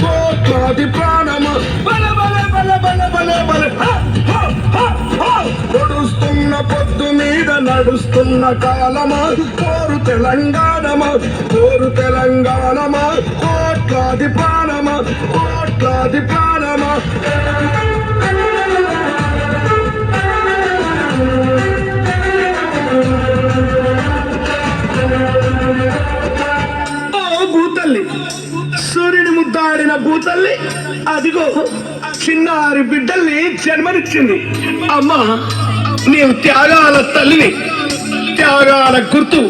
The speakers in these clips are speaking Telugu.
కోట్లాది ప్రాణమా బల బల బల బల బల బల పొడుస్తున్న పొద్దు మీద నడుస్తున్న కాలమా కోరు తెలంగాణమా కోరు తెలంగాణమా కోట్లాది ప్రాణమా కోట్లాది ప్రాణమా భూతల్లి సూర్యుని ముద్దాడిన భూతల్లి అదిగో చిన్నారి బిడ్డల్ని జన్మనిచ్చింది. అమ్మా నీవు త్యాగాల తల్లిని, త్యాగాల గుర్తు.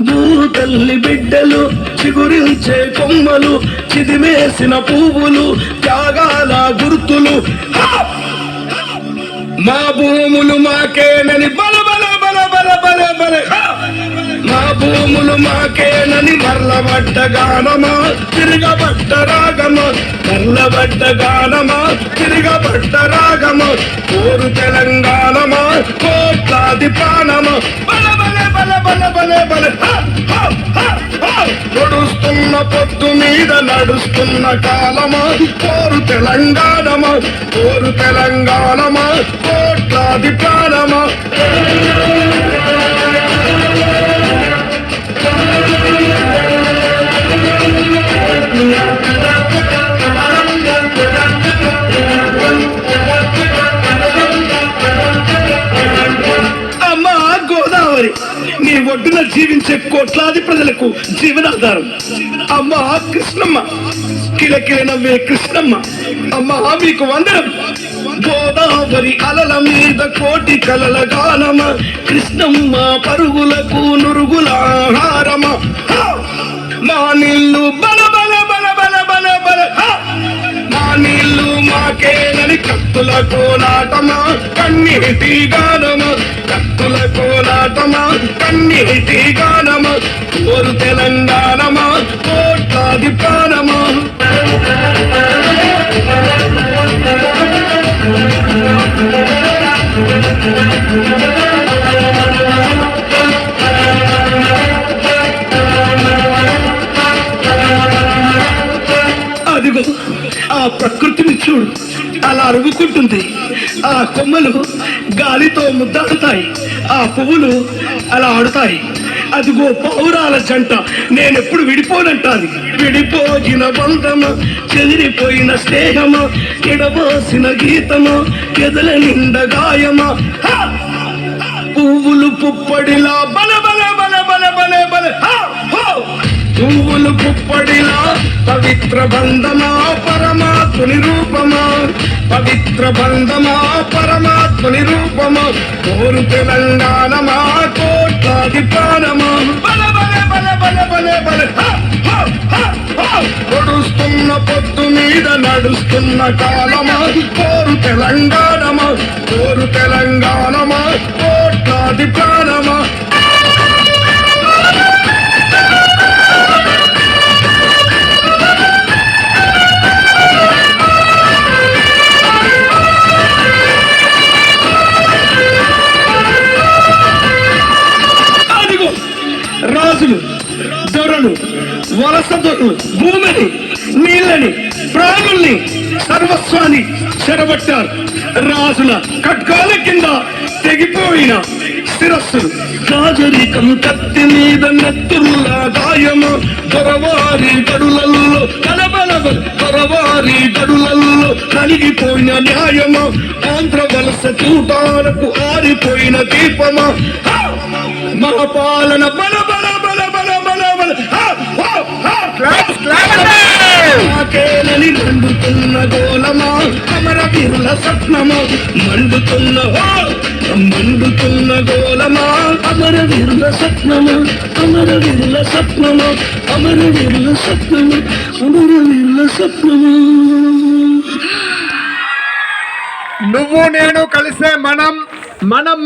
భూతల్లి బిడ్డలు చిగురించే కొమ్మలు, చిదిమేసిన పువ్వులు, త్యాగాల గుర్తులు. మా భూములు మాకేనని బల బల బల బల బల బల మా భూములు మాకేనని మర్లబడ్డ గానమా తిరగబడ్డ రాగమా మర్లబడ్డ గానమా తిరగబడ్డ రాగమా కోరు తెలంగాణమా కోట్లాది ప్రాణమా బల బల బల బల బల బల పొడుస్తున్న పొద్దు మీద నడుస్తున్న కాలమా కోరు తెలంగాణమా కోరు తెలంగాణమా కోట్లాది ప్రాణమా అమ్మా గోదావరి నీ ఒడ్డున జీవించే కోట్లాది ప్రజలకు జీవనాధారం. అమ్మా కృష్ణమ్మ కిలకిల నవ్వే కృష్ణమ్మ అమ్మా మీకు వందనం. గోదావరి అలల మీద కోటి కలల గానమ కృష్ణమ్మ పరుగులకు నురుగుల ఆహారమ మా నీళ్ళు బల బల బల బల బల బల మా నీళ్ళు మాకేనని కత్తుల కోలాటమా కన్నీటి గానమా కత్తుల కోలాటమా కన్నీటి గానమా కోరు తెలంగాణమా కోట్లాది ప్రాణమా అదిగో ఆ ప్రకృతిని చూడు, అలా అరుగుకుంటుంది. ఆ కొమ్మలు గాలితో ముద్దాడుతాయి, ఆ పువ్వులు అలా ఆడుతాయి. అదిగో పౌరాల జంట నేనెప్పుడు విడిపోనంటాది. విడిపోయిన బంధమా చెదిరిపోయిన స్నేహమా ఎడబోసిన గీతమా ఎదల నిండ గాయమా పువ్వులు పుప్పడిలా బల బల బల బల బల బల పువ్వులు పుప్పడిలా పవిత్ర బంధమా పరమాత్ముని రూపమా పవిత్ర బంధమా పరమాత్ముని రూపమా కోరు తెలంగాణమా కోట్లాది ప్రాణమా బల బల బల బల బల బల పొడుస్తున్న పొద్దు మీద నడుస్తున్న కాలమా కోరు తెలంగాణమా కోరు తెలంగాణమా కోట్లాది ప్రాణమా రాజులు దొరలు వలస దొరలు భూమిని నీళ్ళని ప్రాణుల్ని సర్వస్వాన్ని చెరబట్టారు. రాజుల ఖడ్గాల కింద తెగిపోయిన శిరస్సులు రాజరికం కత్తి మీద నెత్తురులా గాయము దొరవారి గడులలో కలబలబ దొరవారి గడులలో కలిగిపోయిన న్యాయమా ఆంధ్ర వలస చూటాలకు ఆరిపోయిన దీపమా మహాపాలన బల బల బల బల బల బల మాకేనని మండుతున్న గోలమా అమరవీరుల స్వప్నమా మండుతున్న గోలమా అమరవీరుల స్వప్నమా అమరవీరుల స్వప్నమా అమరవీరుల స్వప్నమా అమరవీరుల స్వప్నమా. నువ్వు నేను కలిసే మనం మనం